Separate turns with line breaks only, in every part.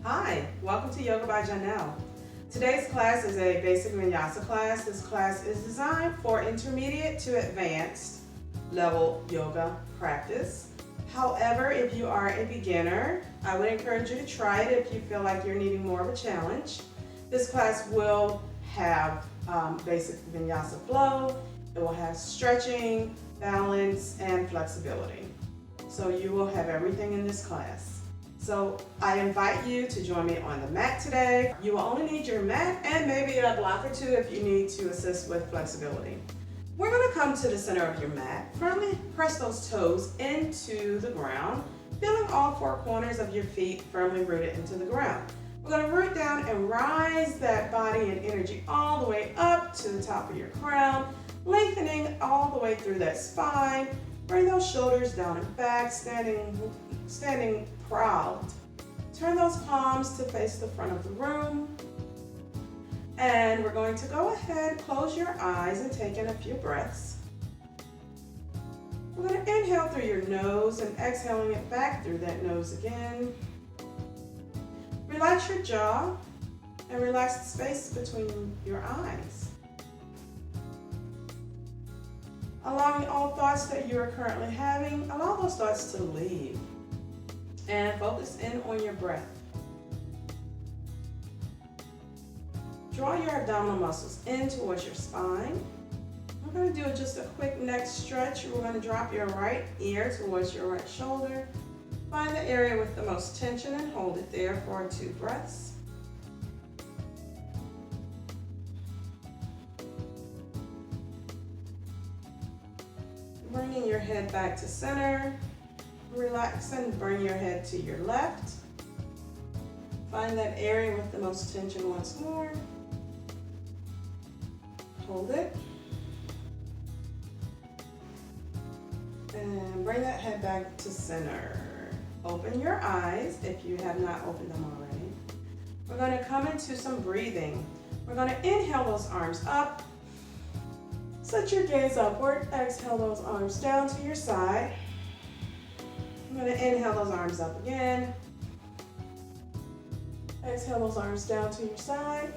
Hi, welcome to Yoga by Janelle. Today's class is a basic Vinyasa class. This class is designed for intermediate to advanced level yoga practice. However, if you are a beginner, I would encourage you to try it if you feel like you're needing more of a challenge. This class will have basic Vinyasa flow. It will have stretching, balance, and flexibility. So you will have everything in this class. So I invite you to join me on the mat today. You will only need your mat and maybe a block or two if you need to assist with flexibility. We're going to come to the center of your mat. Firmly press those toes into the ground, feeling all four corners of your feet firmly rooted into the ground. We're going to root down and rise that body and energy all the way up to the top of your crown, lengthening all the way through that spine. Bring those shoulders down and back, standing proud. Turn those palms to face the front of the room. And we're going to go ahead, close your eyes and take in a few breaths. We're going to inhale through your nose and exhaling it back through that nose again. Relax your jaw and relax the space between your eyes. Allowing all thoughts that you are currently having, allow those thoughts to leave. And focus in on your breath. Draw your abdominal muscles in towards your spine. We're going to do just a quick neck stretch. We're going to drop your right ear towards your right shoulder. Find the area with the most tension and hold it there for 2 breaths. Bringing your head back to center. Relax and bring your head to your left. Find that area with the most tension once more. Hold it. And bring that head back to center. Open your eyes if you have not opened them already. We're going to come into some breathing. We're going to inhale those arms up. Set your gaze upward. Exhale those arms down to your side. I'm going to inhale those arms up again. Exhale those arms down to your side.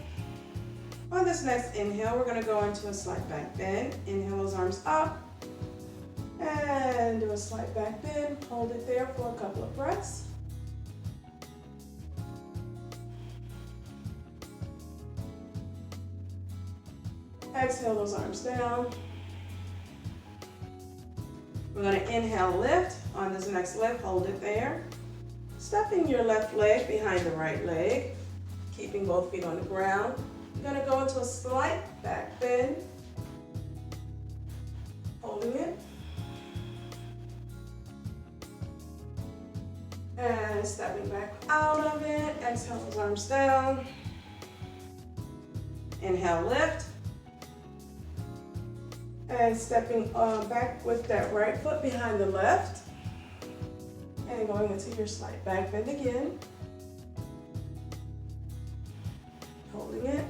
On this next inhale, we're going to go into a slight back bend. Inhale those arms up. And do a slight back bend. Hold it there for a couple of breaths. Exhale those arms down. We're going to inhale, lift. On this next lift, hold it there. Stepping your left leg behind the right leg, keeping both feet on the ground. You're going to go into a slight back bend, holding it. And stepping back out of it. Exhale those arms down. Inhale, lift. And stepping back with that right foot behind the left. And going into your slight back bend again. Holding it.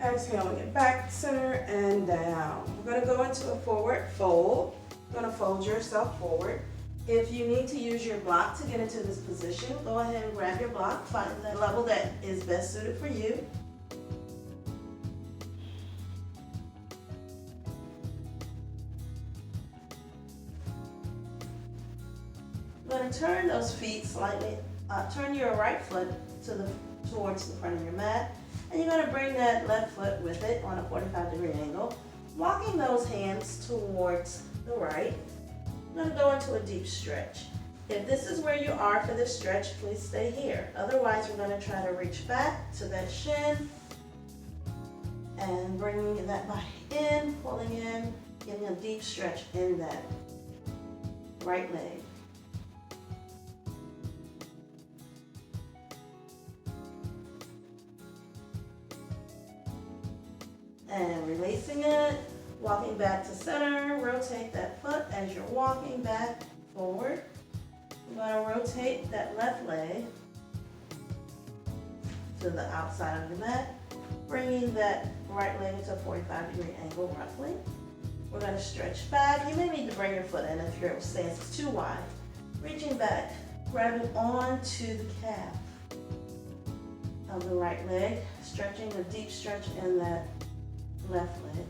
Exhaling it back, center, and down. We're going to go into a forward fold. You're going to fold yourself forward. If you need to use your block to get into this position, go ahead and grab your block. Find the level that is best suited for you. You're going to turn those feet slightly, turn your right foot towards the front of your mat, and you're going to bring that left foot with it on a 45-degree angle, walking those hands towards the right. You're going to go into a deep stretch. If this is where you are for this stretch, please stay here. Otherwise, we're going to try to reach back to that shin and bringing that body in, pulling in, getting a deep stretch in that right leg. And releasing it, walking back to center, rotate that foot as you're walking back forward. You're going to rotate that left leg to the outside of the mat, bringing that right leg into a 45-degree angle roughly. We're going to stretch back. You may need to bring your foot in if your stance is too wide. Reaching back
grabbing onto the calf of the right leg, stretching a deep stretch in that left leg.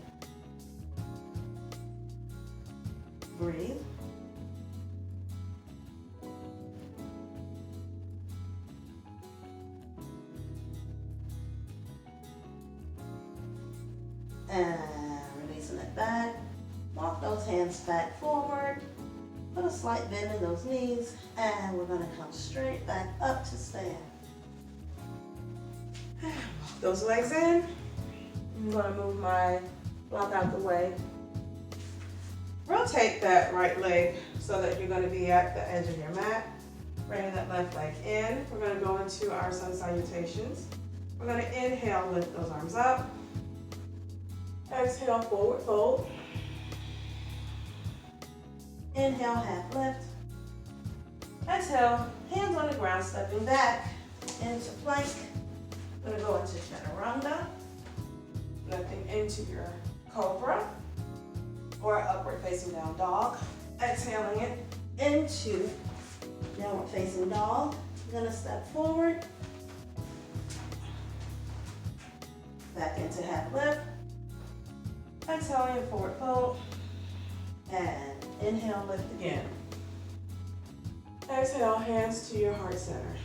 Breathe. And releasing it back. Walk those hands back forward. Put a slight bend in those knees. And we're going to come straight back up to stand.
Walk those legs in.
I'm going to move my block out the way.
Rotate that right leg so that you're going to be at the edge of your mat. Bring that left leg in. We're going to go into our sun salutations. We're going to inhale, lift those arms up. Exhale, forward fold.
Inhale, half lift. Exhale, hands on the ground, stepping back into plank. We're going to go into chaturanga.
Lifting into your cobra or upward facing down dog. Exhaling it.
Into downward facing dog. We're going to step forward. Back into half lift.
Exhaling, forward fold.
And inhale, lift again.
Exhale, hands to your heart center.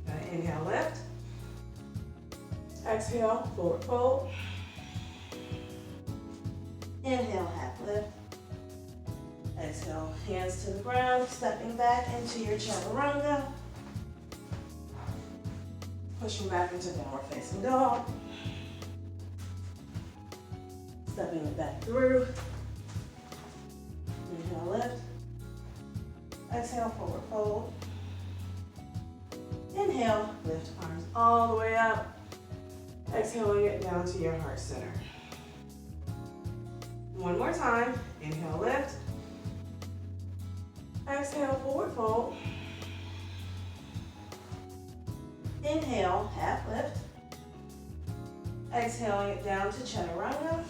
Gonna inhale, lift. Exhale, forward fold.
Inhale, half lift. Exhale, hands to the ground, stepping back into your chaturanga.
Pushing back into downward facing dog.
Stepping it back through. Inhale, lift. Exhale, forward fold. Inhale, lift arms all the way up.
Exhaling it down to your heart center. One more time. Inhale, lift. Exhale, forward fold.
Inhale, half lift. Exhaling it down to chaturanga.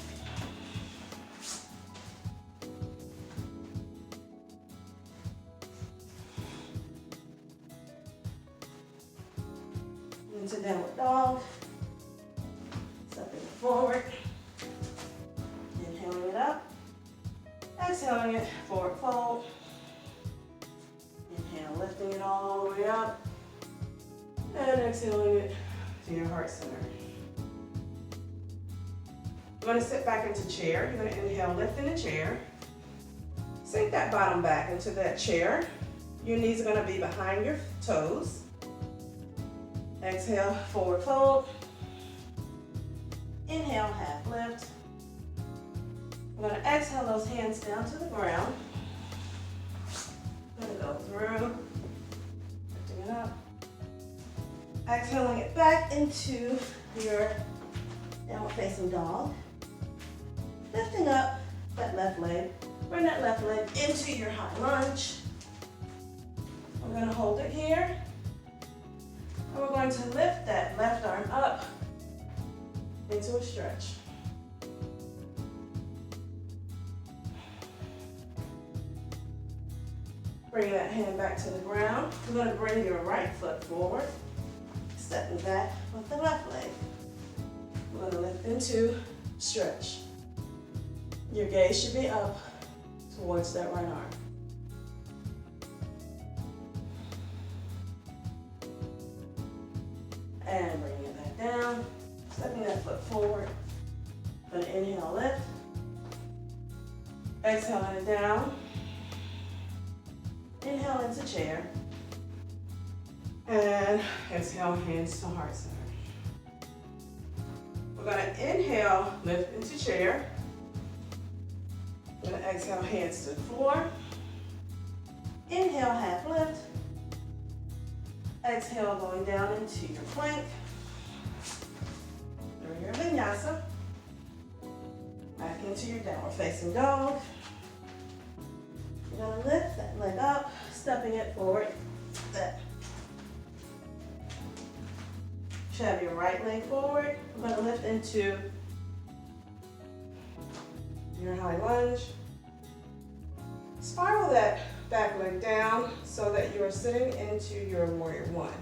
Into downward dog. Stepping forward. Inhaling it up. Exhaling it, forward fold. Inhale, lifting it all the way up.
And exhaling it to your heart center. You're going to sit back into chair. You're going to inhale, lift in the chair. Sink that bottom back into that chair. Your knees are going to be behind your toes. Exhale, forward fold.
Inhale, half lift. We're going to exhale those hands down to the ground. Going to go through, lifting it up. Exhaling it back into your downward facing dog. Lifting up that left leg. Bring that left leg into your high lunge. We're going to hold it here. And we're going to lift that left arm up into a stretch. Bring that hand back to the ground. We're going to bring your right foot forward. Stepping back with the left leg. We're going to lift into stretch. Your gaze should be up towards that right arm. And bringing it back down. Stepping that foot forward. Going to inhale, lift. Exhaling it down. Inhale into chair.
And exhale, hands to heart center. We're going to inhale, lift into chair. We're going to exhale, hands to the floor.
Inhale, half lift. Exhale, going down into your plank. Through your vinyasa. Back into your downward facing dog. You're going to lift that leg up, stepping it forward. That. Shove your right leg forward. We're going to lift into your high lunge.
Spiral that back leg down so that you are sitting into your warrior one.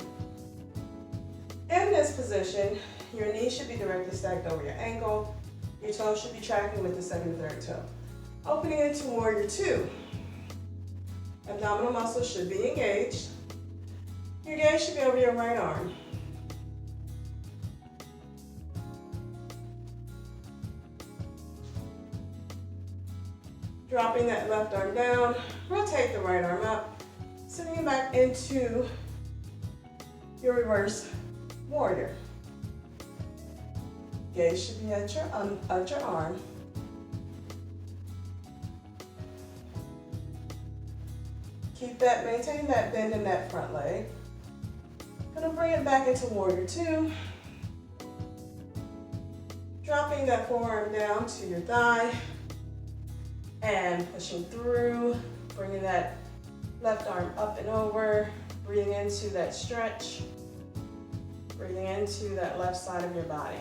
In this position, your knees should be directly stacked over your ankle. Your toes should be tracking with the second and third toe. Opening into warrior two. Abdominal muscles should be engaged. Your gaze should be over your right arm. Dropping that left arm down, rotate the right arm up, sitting back into your reverse warrior. Gaze should be at your arm. Maintain that bend in that front leg. Gonna bring it back into warrior two. Dropping that forearm down to your thigh and pushing through, bringing that left arm up and over, breathing into that stretch, breathing into that left side of your body.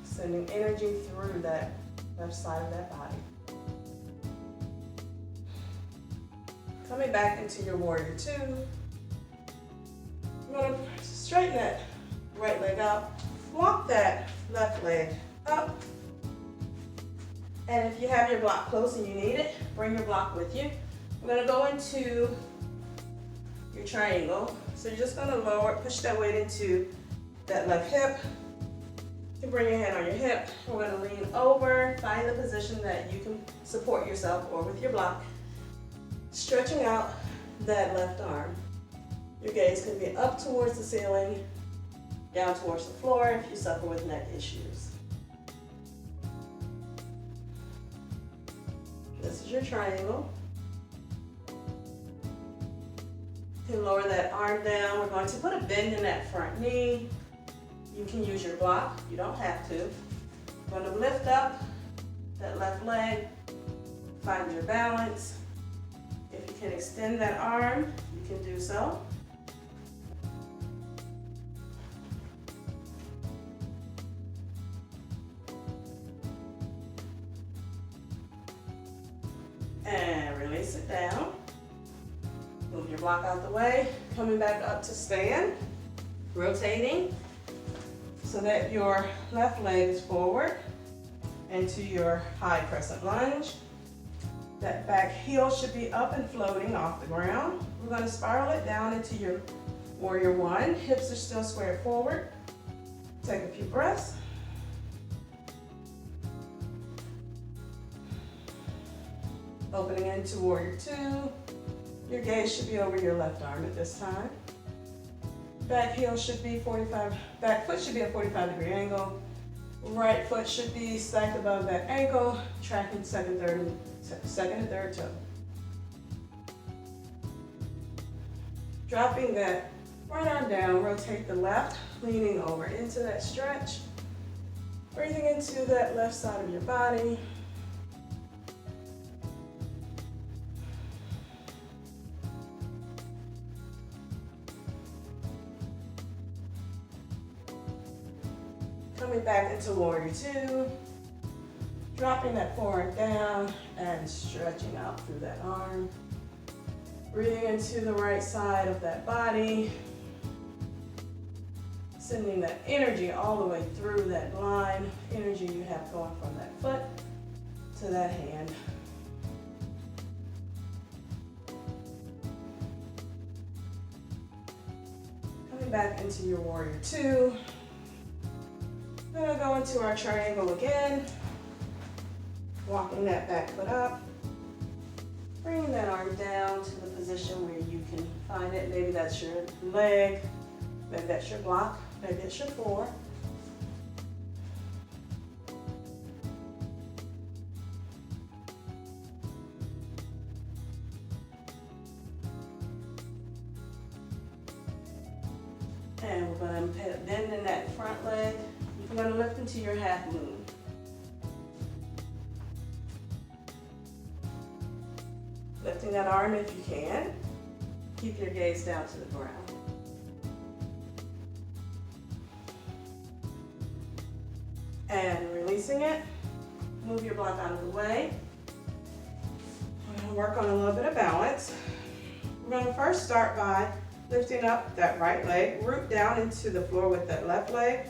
Sending energy through that left side of that body. Coming back into your warrior two. You're gonna straighten that right leg out. Walk that left leg up. And if you have your block close and you need it, bring your block with you. We're gonna go into your triangle. So you're just gonna push that weight into that left hip. You can bring your hand on your hip. We're gonna lean over, find the position that you can support yourself or with your block. Stretching out that left arm. Your gaze can be up towards the ceiling, down towards the floor if you suffer with neck issues. This is your triangle. You can lower that arm down. We're going to put a bend in that front knee. You can use your block, you don't have to. You're going to lift up that left leg, find your balance. If you can extend that arm, you can do so. And release it down. Move your block out the way, coming back up to stand, rotating so that your left leg is forward into your high crescent lunge. That back heel should be up and floating off the ground. We're going to spiral it down into your warrior one. Hips are still squared forward. Take a few breaths. Opening into warrior two. Your gaze should be over your left arm at this time. Back heel should be back foot should be a 45-degree angle. Right foot should be stacked above that ankle, tracking second and third toe. Dropping that right arm down, rotate the left, leaning over into that stretch. Breathing into that left side of your body. Coming back into warrior two, dropping that forearm down and stretching out through that arm. Breathing into the right side of that body. Sending that energy all the way through that line, energy you have going from that foot to that hand. Coming back into your warrior two. We're going to go into our triangle again, walking that back foot up, bringing that arm down to the position where you can find it. Maybe that's your leg, maybe that's your block, maybe it's your floor. And we're going to bend in that front leg. We're going to lift into your half moon. Lifting that arm if you can. Keep your gaze down to the ground. And releasing it.
Move your block out of the way.
We're gonna work on a little bit of balance. We're gonna first start by lifting up that right leg, root down into the floor with that left leg.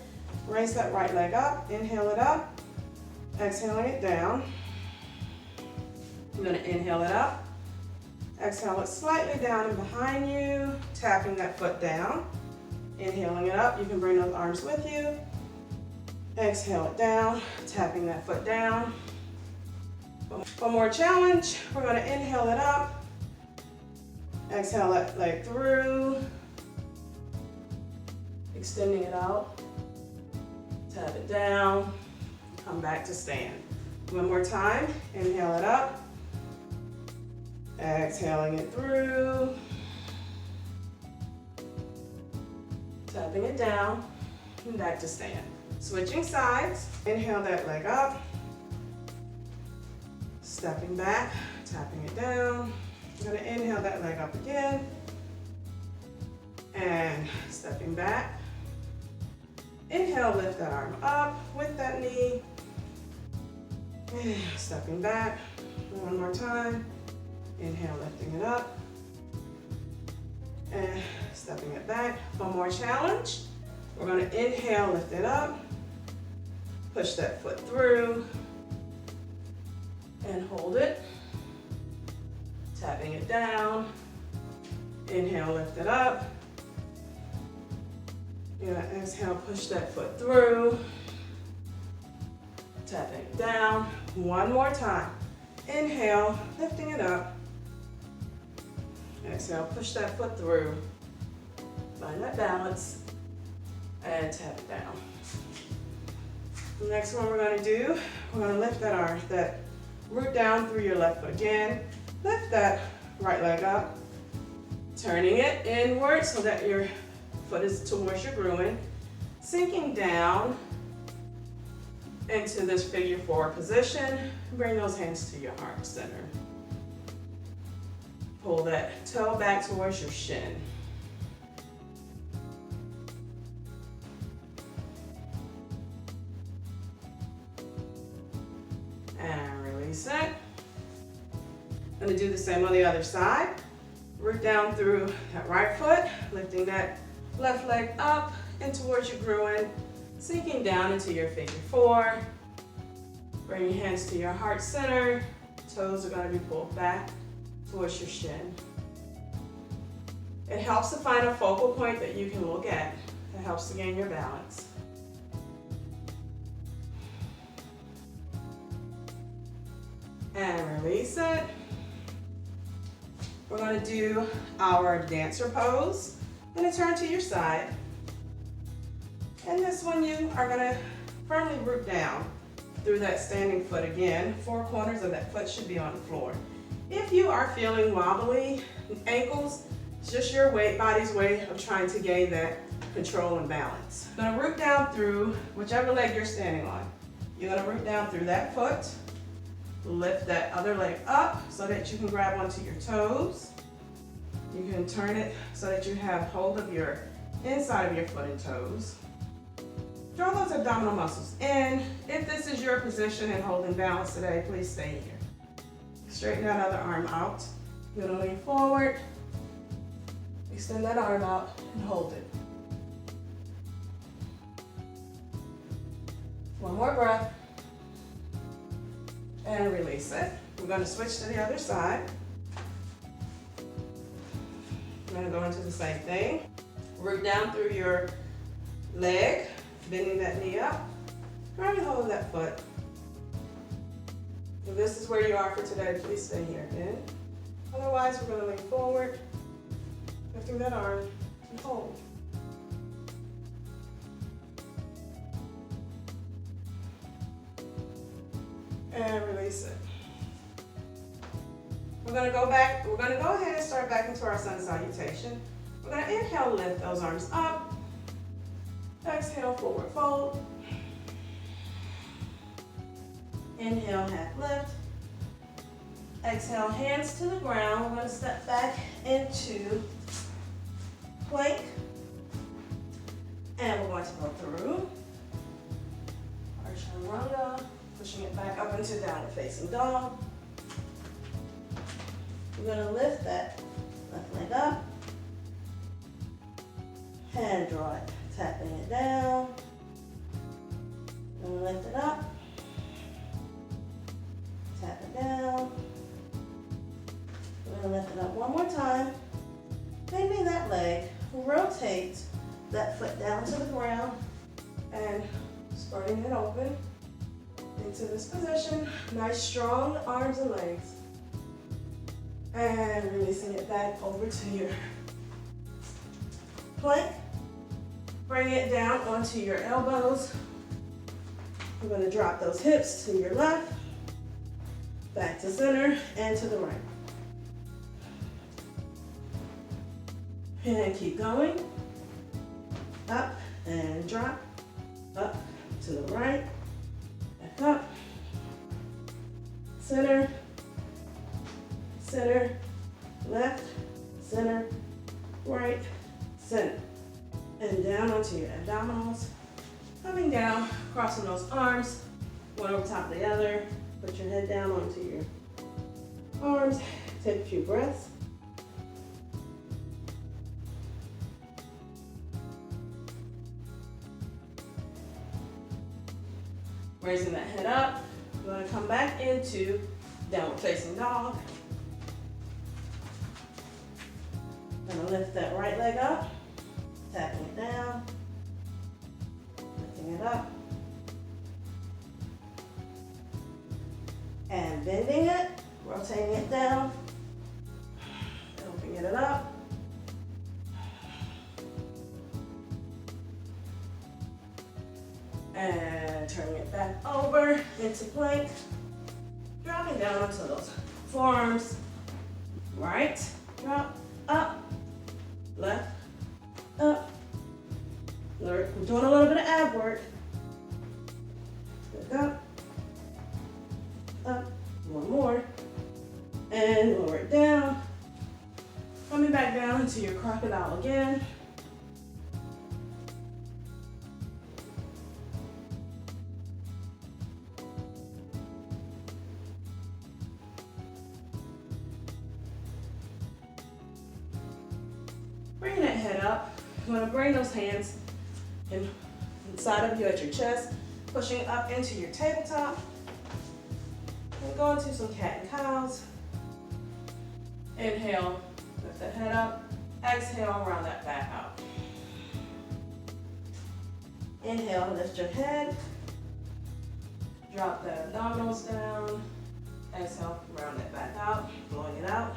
Raise that right leg up, inhale it up, exhaling it down. You're gonna inhale it up, exhale it slightly down and behind you, tapping that foot down. Inhaling it up, you can bring those arms with you. Exhale it down, tapping that foot down. One more challenge. We're gonna inhale it up, exhale that leg through, extending it out, tap it down, come back to stand. One more time, inhale it up, exhaling it through, tapping it down, and back to stand. Switching sides, inhale that leg up, stepping back, tapping it down. I'm gonna inhale that leg up again, and stepping back. Inhale, lift that arm up with that knee, and stepping back. One more time, inhale, lifting it up, and stepping it back. One more challenge. We're gonna inhale, lift it up, push that foot through, and hold it. Tapping it down. Inhale, lift it up. You're gonna exhale, push that foot through. Tapping it down. One more time. Inhale, lifting it up. Exhale, push that foot through. Find that balance. And tap it down. The next one we're gonna do, we're gonna lift that arm, that root down through your left foot again. Lift that right leg up, turning it inward so that your foot is towards your groin, sinking down into this figure four position. Bring those hands to your heart center. Pull that toe back towards your shin. And release it. I'm going to do the same on the other side. Root down through that right foot, lifting that left leg up and towards your groin, sinking down into your figure four. Bring your hands to your heart center. Toes are going to be pulled back towards your shin. It helps to find a focal point that you can look at. It helps to gain your balance. And release it. We're going to do our dancer pose. I'm going to turn to your side. And this one you are going to firmly root down through that standing foot again. Four corners of that foot should be on the floor. If you are feeling wobbly ankles, it's just your body's way of trying to gain that control and balance. You're going to root down through whichever leg you're standing on. You're going to root down through that foot. Lift that other leg up so that you can grab onto your toes. You can turn it so that you have hold of your inside of your foot and toes. Draw those abdominal muscles in. If this is your position and holding balance today, please stay here. Straighten that other arm out. You're gonna lean forward. Extend that arm out and hold it. One more breath. And release it. We're going to switch to the other side. We're going to go into the same thing. Root down through your leg, bending that knee up. Grab hold of that foot. If this is where you are for today, please stay here again. Otherwise, we're going to lean forward, lifting that arm and hold. And release it. We're going to go back. We're going to go ahead and start back into our sun salutation. We're going to inhale, lift those arms up. Exhale, forward fold. Inhale, half lift. Exhale, hands to the ground. We're going to step back into plank. And we're going to go through our chaturanga.
Pushing it back up into downward facing dog. We're gonna lift that left leg up. Hand draw it, tapping it down. And lift it up. Tap it down. We're gonna lift it up one more time. Bending that leg, rotate that foot down to the ground and spreading it open into this position. Nice strong arms and legs. And releasing it back over to your plank. Bring it down onto your elbows. We're going to drop those hips to your left, back to center, and to the right. And keep going. Up and drop. Up to the right. Back up. Center. Center. Left. Center. Right. Center. And down onto your abdominals. Coming down, crossing those arms, one over top of the other. Put your head down onto your arms. Take a few breaths. Raising that head up. We're going to come back into downward facing dog. Going to lift that right leg up, tapping it down, lifting it up, and bending it, rotating it down, opening it up. And turning it back over into plank. Dropping down onto those forearms. Right, drop, up, left, up. We're doing a little bit of ab work. Back up, one more. And lower it down. Coming back down into your crocodile again. Bring that head up. You want to bring those hands inside of you at your chest, pushing up into your tabletop. And go into some cat and cows. Inhale, lift that head up. Exhale, round that back out. Inhale, lift your head. Drop the abdominals down. Exhale, round it back out, blowing it out.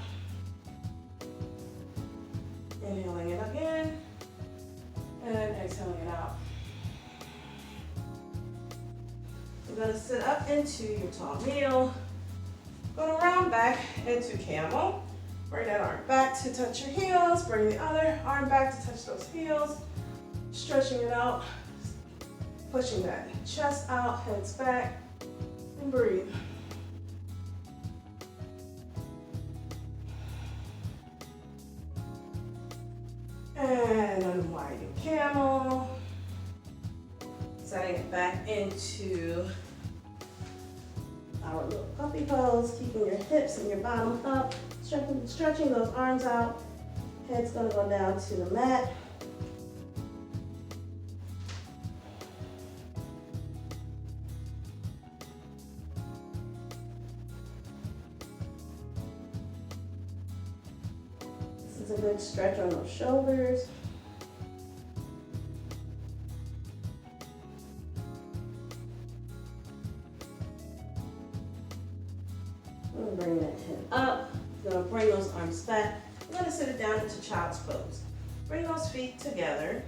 Inhaling it again, and exhaling it out. We're going to sit up into your tall kneel. Going to round back into camel. Bring that arm back to touch your heels. Bring the other arm back to touch those heels. Stretching it out. Pushing that chest out, heads back, and breathe. And unwinding camel. Setting it back into our little puppy pose. Keeping your hips and your bottom up. Stretching those arms out. Head's gonna go down to the mat. This is a good stretch on those shoulders. Bring that head up. Gonna bring those arms back. We're gonna sit it down into child's pose. Bring those feet together.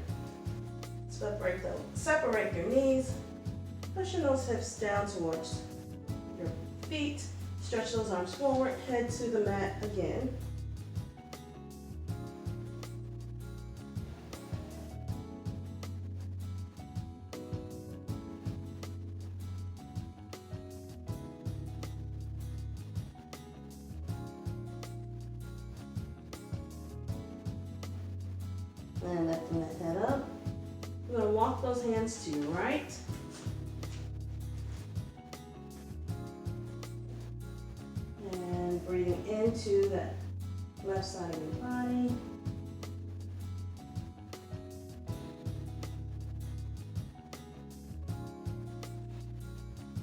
Separate your knees. Pushing those hips down towards your feet. Stretch those arms forward. Head to the mat again. And lifting that head up. We're going to walk those hands to your right. breathing into that left side of your body.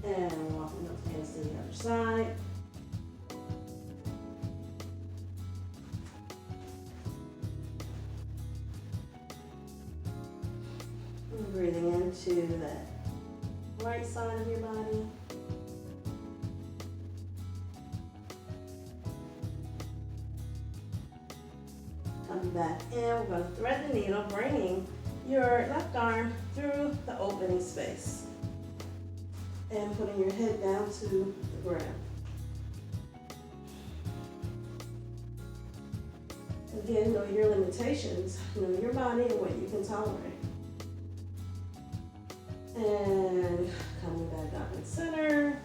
And walking those hands to the other side. And breathing into that right side of your body. Coming back in, we're going to thread the needle, bringing your left arm through the opening space. And putting your head down to the ground. Again, know your limitations, know your body and what you can tolerate. And coming back up in center,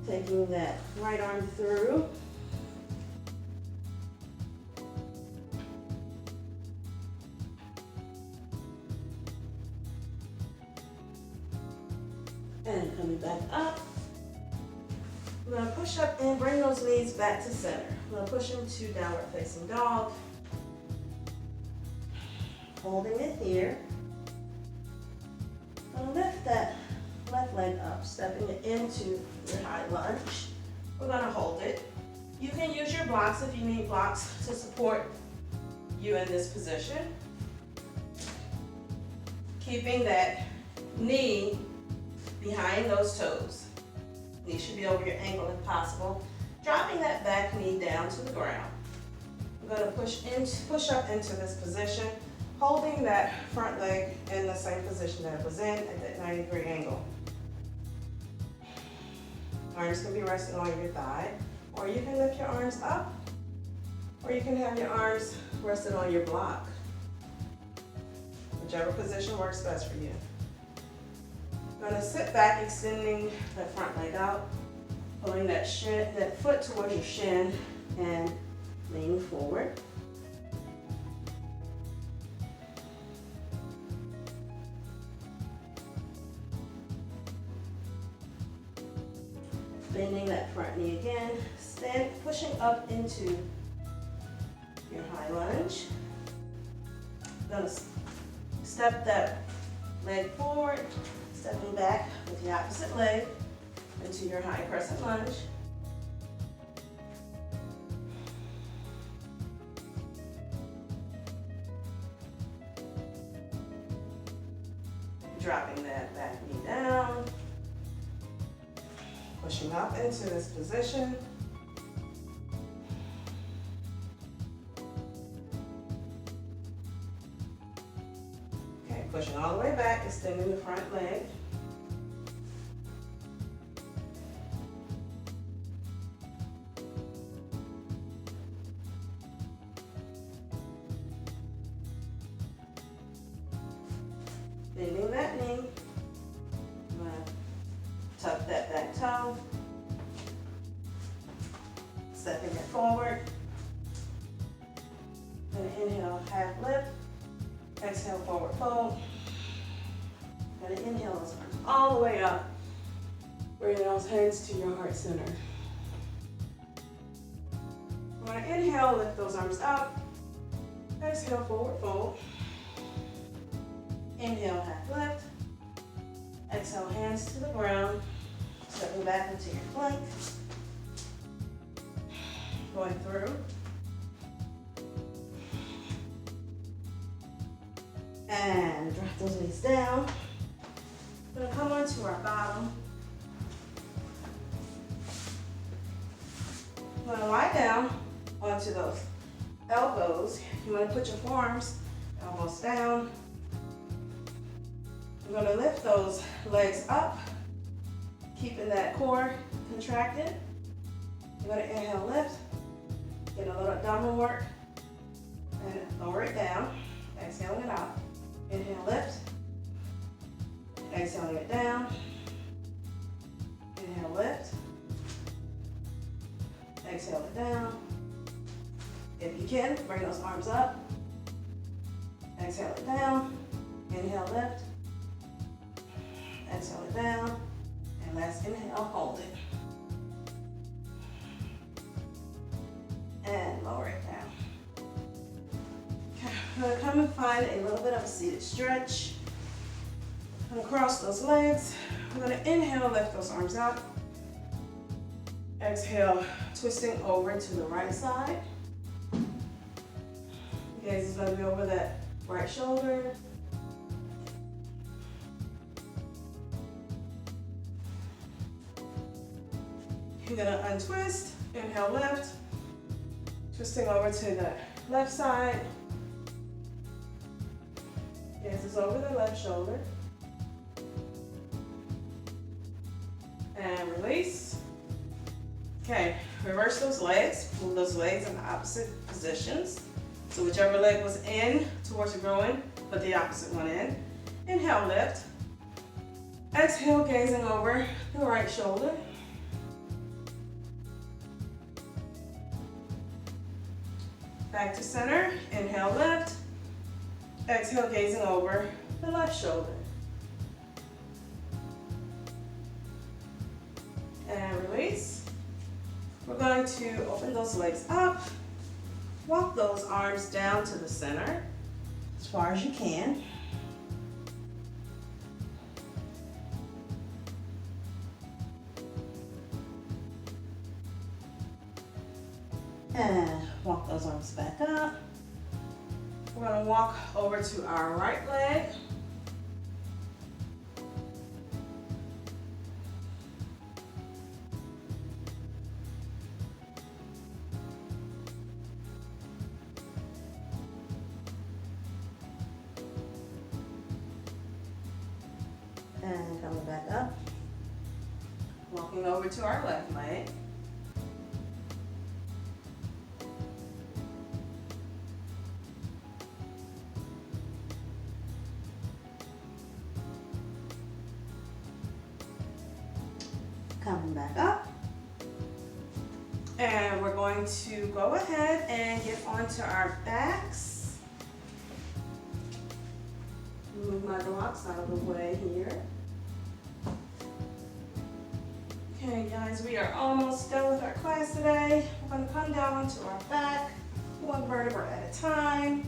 taking that right arm through. And coming back up. We're going to push up and bring those knees back to center. We're going to push into downward facing dog. Holding it here. Going to lift that left leg up, stepping it into your high lunge. We're going to hold it. You can use your blocks if you need blocks to support you in this position. Keeping that knee behind those toes. Knee should be over your ankle if possible. Dropping that back knee down to the ground. I'm going to push up into this position, holding that front leg in the same position that it was in at that 90-degree angle. Arms can be resting on your thigh, or you can lift your arms up, or you can have your arms rested on your block. Whichever position works best for you. I'm going to sit back, extending that front leg out, pulling that foot towards your shin and leaning forward. Bending that front knee again, pushing up into your high lunge. Going to step that leg forward. Stepping back with the opposite leg into your high crescent lunge. Dropping that back knee down. Pushing up into this position. Okay, pushing all the way back, extending the front leg. Bending that knee. I'm going to tuck that back toe. Stepping it forward. Going to inhale, half lift. Exhale, forward fold. Going to inhale those arms all the way up. Bring those hands to your heart center. I'm going to inhale, lift those arms up. Exhale, forward fold. Inhale, half lift. Exhale, hands to the ground. Stepping back into your plank. Going through. And drop those knees down. We're going to come onto our bottom. We're going to lie down onto those elbows. You want to put your forearms, elbows down. We're going to lift those legs up, keeping that core contracted. You're going to inhale, lift, get a little abdominal work, and lower it down, exhaling it out. Inhale, lift, exhaling it down. Inhale, lift, exhale it down. If you can, bring those arms up, exhale it down. Inhale, lift. Exhale it down, and last inhale, hold it. I'm gonna come and find a little bit of a seated stretch. I'm gonna cross those legs. I'm gonna inhale, lift those arms up. Exhale, twisting over to the right side. Gaze is gonna be over that right shoulder. You're gonna untwist, inhale, lift. Twisting over to the left side. Gaze is over the left shoulder. And release. Okay, reverse those legs. Move those legs in the opposite positions. So whichever leg was in towards the groin, put the opposite one in. Inhale, lift. Exhale, gazing over the right shoulder. Back to center. Inhale, lift. Exhale, gazing over the left shoulder. And release. We're going to open those legs up. Walk those arms down to the center as far as you can. And walk those arms back up. We're going to walk over to our right leg. And coming back up. Walking over to our left leg. Coming back up. And we're going to go ahead and get onto our backs. Move my blocks out of the way here. Okay guys, we are almost done with our class today. We're going to come down onto our back, one vertebra at a time.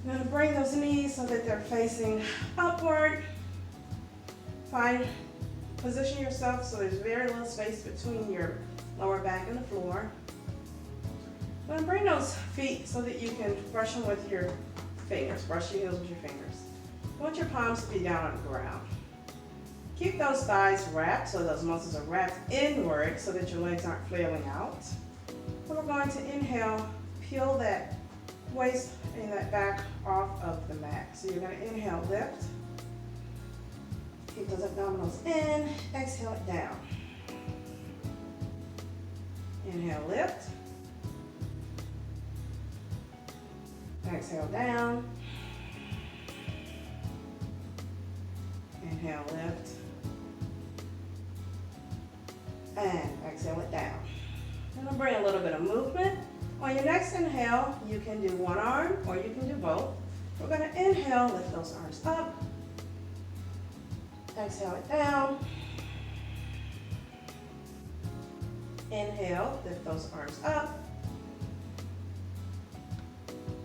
I'm going to bring those knees so that they're facing upward. Position yourself so there's very little space between your lower back and the floor. I'm going to bring those feet so that you can brush them with your fingers. Brush your heels with your fingers. I want your palms to be down on the ground. Keep those thighs wrapped so those muscles are wrapped inward so that your legs aren't flailing out. And we're going to inhale, peel that waist and that back off of the mat. So you're going to inhale, lift. Keep those abdominals in, exhale it down. Inhale, lift. Exhale, down. Inhale, lift. And exhale it down. And I'll bring a little bit of movement. On your next inhale, you can do one arm or you can do both. We're going to inhale, lift those arms up. Exhale it down. Inhale, lift those arms up.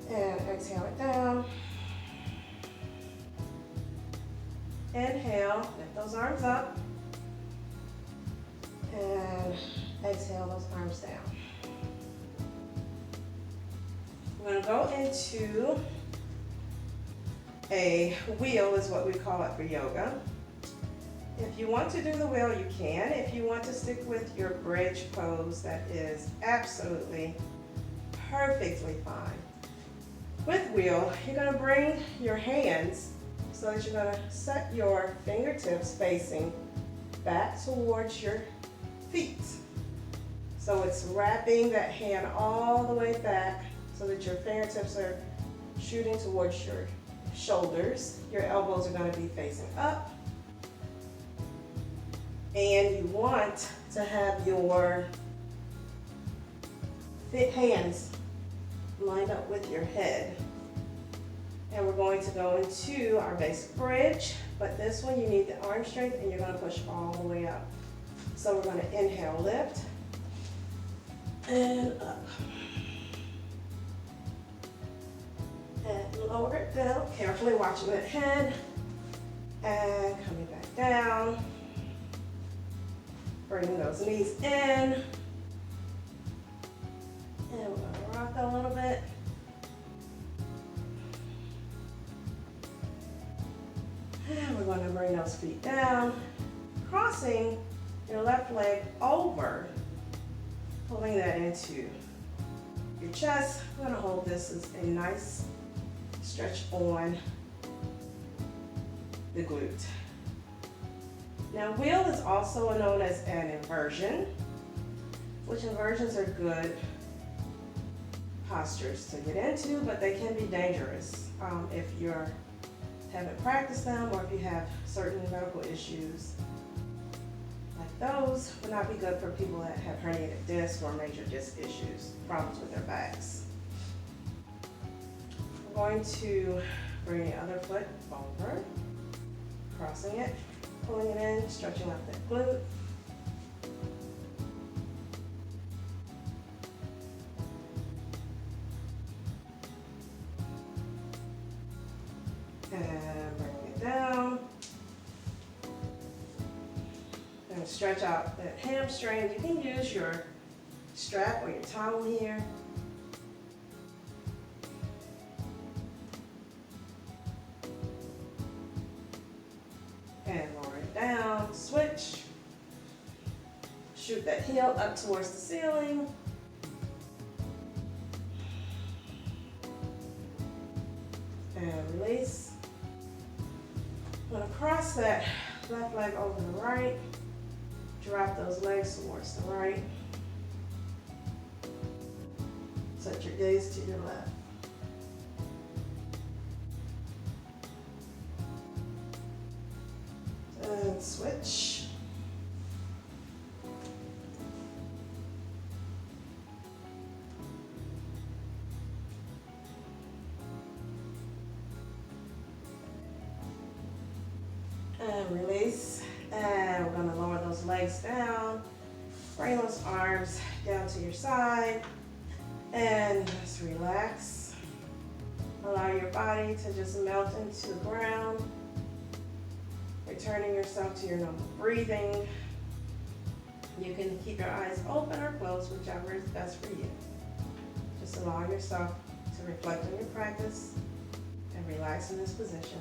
And exhale it down. Inhale, lift those arms up. And exhale those arms down. We're going to go into a wheel is what we call it for yoga. If you want to do the wheel, you can. If you want to stick with your bridge pose, that is absolutely perfectly fine. With wheel, you're going to bring your hands so that you're going to set your fingertips facing back towards your feet. So it's wrapping that hand all the way back so that your fingertips are shooting towards your shoulders. Your elbows are going to be facing up. And you want to have your hands lined up with your head. And we're going to go into our basic bridge, but this one you need the arm strength and you're going to push all the way up. So we're going to inhale, lift, and up. lower it down, carefully watching that head. And coming back down. Bringing those knees in. And we're gonna rock a little bit. And we're gonna bring those feet down. Crossing your left leg over. Pulling that into your chest. I'm gonna hold this as a nice stretch on the glute. Now, wheel is also known as an inversion, which inversions are good postures to get into, but they can be dangerous if you haven't practiced them or if you have certain medical issues. Like those would not be good for people that have herniated disc or major disc issues, problems with their backs. I'm going to bring the other foot over, crossing it, pulling it in, stretching out that glute. And bring it down. And stretch out that hamstring. You can use your strap or your towel here. And lower it down, switch. Shoot that heel up towards the ceiling. And release. I'm gonna cross that left leg over the right. Drop those legs towards the right. Set your gaze to your left. And switch. And release. And we're going to lower those legs down. Bring those arms down to your side. And just relax. Allow your body to just melt into the ground. Returning yourself to your normal breathing. You can keep your eyes open or closed, whichever is best for you. Just allow yourself to reflect on your practice and relax in this position.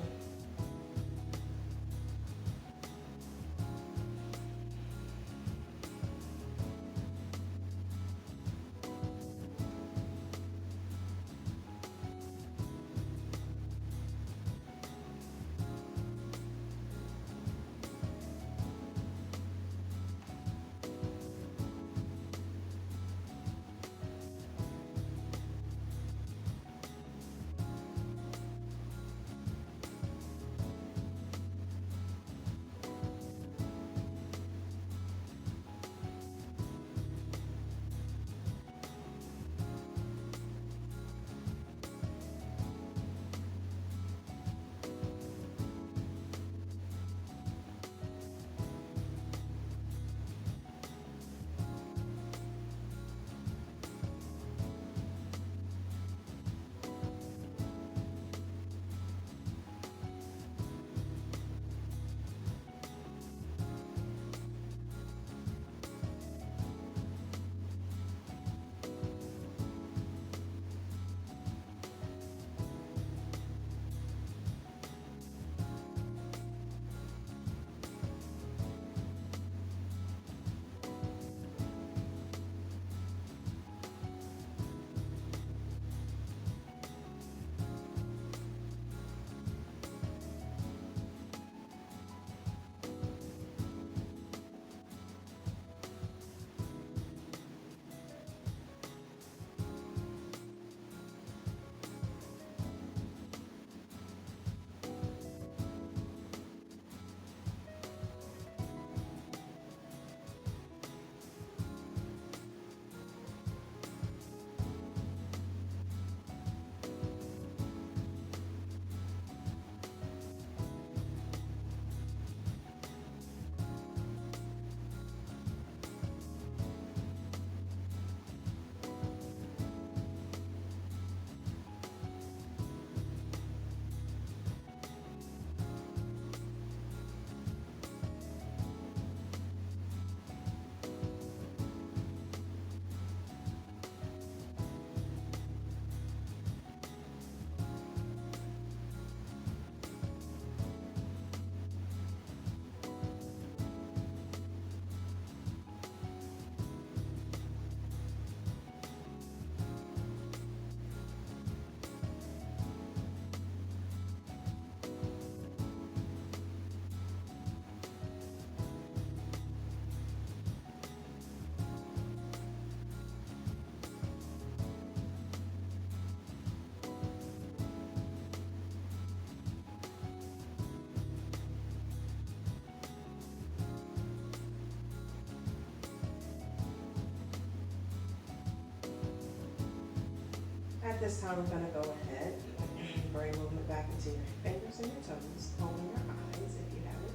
at this time, we're going to go ahead and bring movement back into your fingers and your toes, open your eyes if you have it.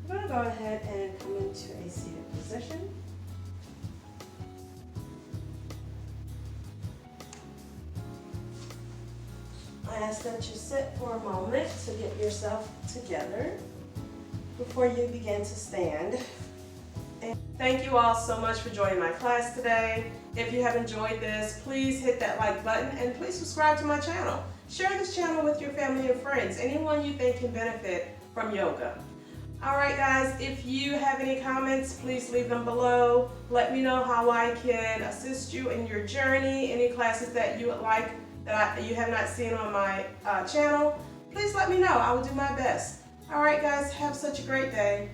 We're going to go ahead and come into a seated position. I ask that you sit for a moment to get yourself together before you begin to stand.
Thank you all so much for joining my class today. If you have enjoyed this, please hit that like button and please subscribe to my channel. Share this channel with your family and friends, anyone you think can benefit from yoga. Alright guys, if you have any comments, please leave them below. Let me know how I can assist you in your journey, any classes that you would like that you have not seen on my channel. Please let me know, I will do my best. Alright guys, have such a great day.